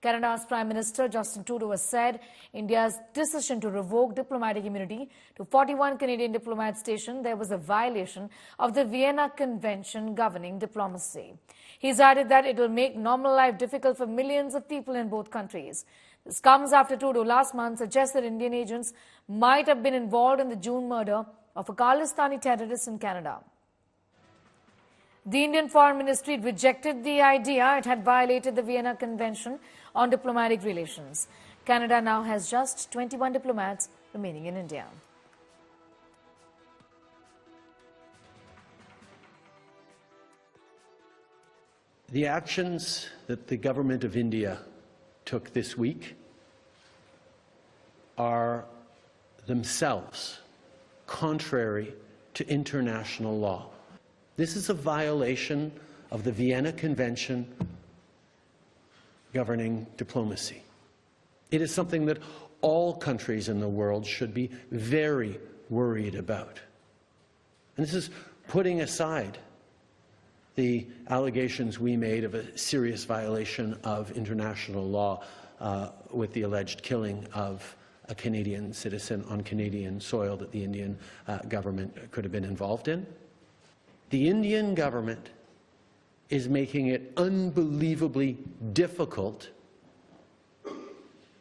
Canada's Prime Minister Justin Trudeau has said India's decision to revoke diplomatic immunity to 41 Canadian diplomats stationed there was a violation of the Vienna Convention governing diplomacy. He's added that it will make normal life difficult for millions of people in both countries. This comes after Trudeau last month suggested Indian agents might have been involved in the June murder of a Khalistani terrorist in Canada. The Indian Foreign Ministry rejected the idea it had violated the Vienna Convention on diplomatic relations. Canada now has just 21 diplomats remaining in India. The actions that the government of India took this week are themselves contrary to international law. This is a violation of the Vienna Convention governing diplomacy. It is something that all countries in the world should be very worried about. And this is putting aside the allegations we made of a serious violation of international law with the alleged killing of a Canadian citizen on Canadian soil that the Indian government could have been involved in. The Indian government is making it unbelievably difficult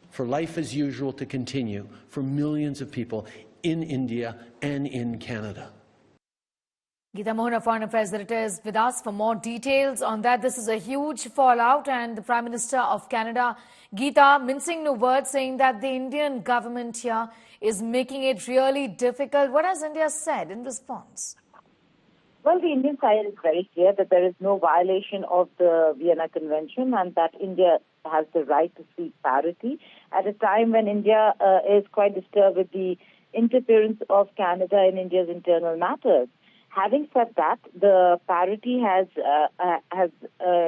for life as usual to continue for millions of people in India and in Canada. Geeta Mohan, Foreign Affairs Editor, is with us for more details on that. This is a huge fallout, and the Prime Minister of Canada, Geeta, mincing no words, saying that the Indian government here is making it really difficult. What has India said in response? Well, the Indian side is very clear that there is no violation of the Vienna Convention and that India has the right to seek parity at a time when India is quite disturbed with the interference of Canada in India's internal matters. Having said that, the parity has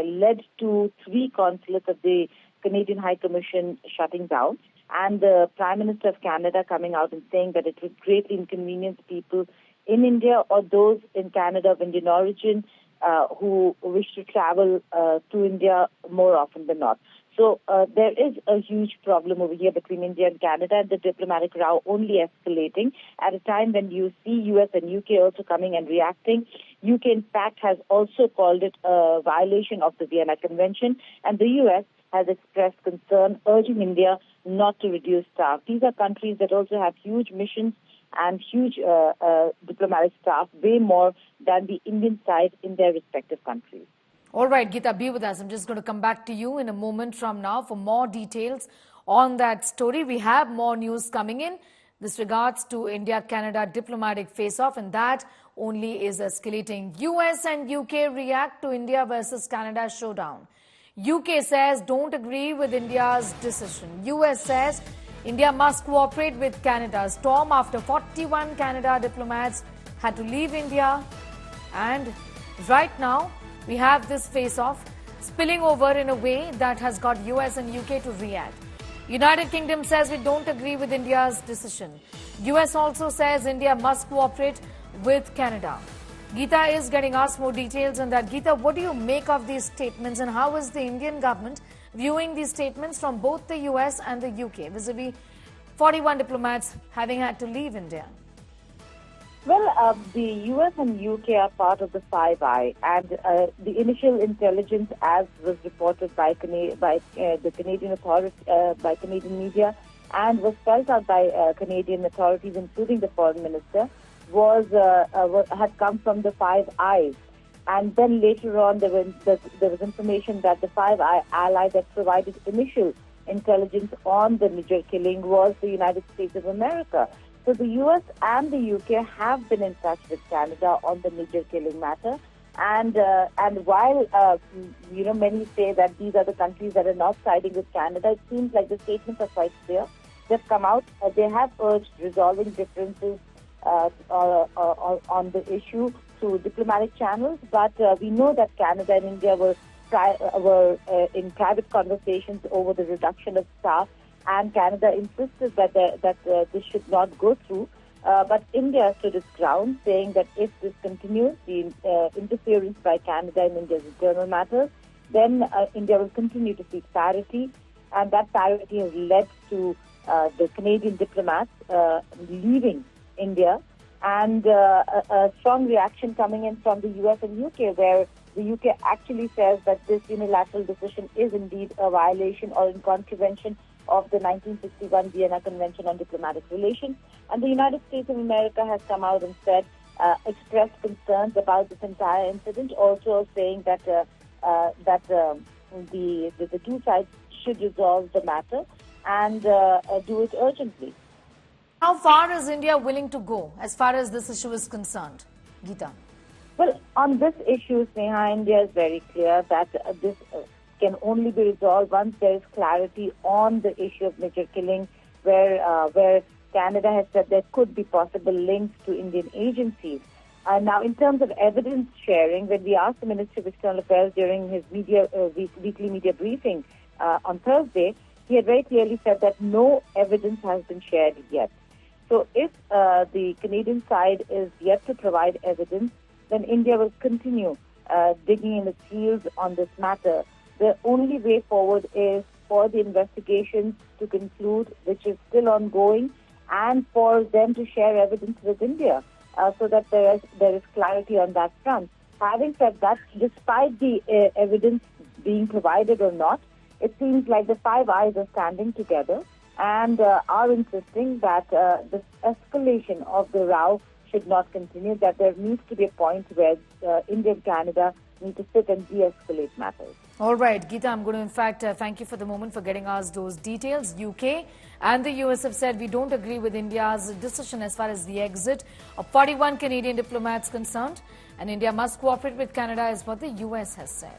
led to 3 consulates of the Canadian High Commission shutting down, and the Prime Minister of Canada coming out and saying that it would greatly inconvenience people in India or those in Canada of Indian origin who wish to travel to India more often than not. So there is a huge problem over here between India and Canada, and the diplomatic row only escalating at a time when you see US and UK also coming and reacting. UK, in fact, has also called it a violation of the Vienna Convention, and the US has expressed concern, urging India not to reduce staff. These are countries that also have huge missions and huge diplomatic staff, way more than the Indian side in their respective countries. All right, Geeta, be with us. I'm just going to come back to you in a moment from now for more details on that story. We have more news coming in. This regards to India-Canada diplomatic face-off, and that only is escalating. US and UK react to India versus Canada showdown. UK says don't agree with India's decision. US says India must cooperate with Canada. Storm after 41 Canada diplomats had to leave India. And right now, we have this face-off spilling over in a way that has got US and UK to react. United Kingdom says we don't agree with India's decision. US also says India must cooperate with Canada. Geeta is getting us more details on that. Geeta, what do you make of these statements, and how is the Indian government viewing these statements from both the US and the UK vis-a-vis 41 diplomats having had to leave India? Well, the US and UK are part of the Five Eyes, and the initial intelligence, as was reported by the Canadian authorities, by Canadian media, and was spelled out by Canadian authorities, including the Foreign Minister, had come from the Five Eyes. And then later on, there was information that the Five Eyes ally that provided initial intelligence on the Nijjar killing was the United States of America. So the US and the UK have been in touch with Canada on the Nijjar killing matter, and while many say that these are the countries that are not siding with Canada, it seems like the statements are quite clear. They've come out. They have urged resolving differences on the issue through diplomatic channels, but we know that Canada and India were in private conversations over the reduction of staff, and Canada insisted that this should not go through. But India stood its ground, saying that if this continues, the interference by Canada in India's internal matters, then India will continue to seek parity. and that parity has led to the Canadian diplomats leaving India, and a strong reaction coming in from the US and UK, where the UK actually says that this unilateral decision is indeed a violation or in contravention of the 1961 Vienna Convention on Diplomatic Relations. And the United States of America has come out and said, expressed concerns about this entire incident, also saying that the two sides should resolve the matter and do it urgently. How far is India willing to go as far as this issue is concerned? Geeta. Well, on this issue, Sneha, India is very clear that this can only be resolved once there is clarity on the issue of Nijjar killing, where Canada has said there could be possible links to Indian agencies. Now, in terms of evidence sharing, when we asked the Minister of External Affairs during his weekly media briefing on Thursday, he had very clearly said that no evidence has been shared yet. So if the Canadian side is yet to provide evidence, then India will continue digging in its heels on this matter. The only way forward is for the investigations to conclude, which is still ongoing, and for them to share evidence with India so that there is clarity on that front. Having said that, despite the evidence being provided or not, it seems like the Five Eyes are standing together and are insisting that this escalation of the row should not continue, that there needs to be a point where India and Canada need to sit and de-escalate matters. All right, Geeta, I'm going to in fact thank you for the moment for getting us those details. UK and the US have said we don't agree with India's decision as far as the exit of 41 Canadian diplomats concerned, and India must cooperate with Canada is what the US has said.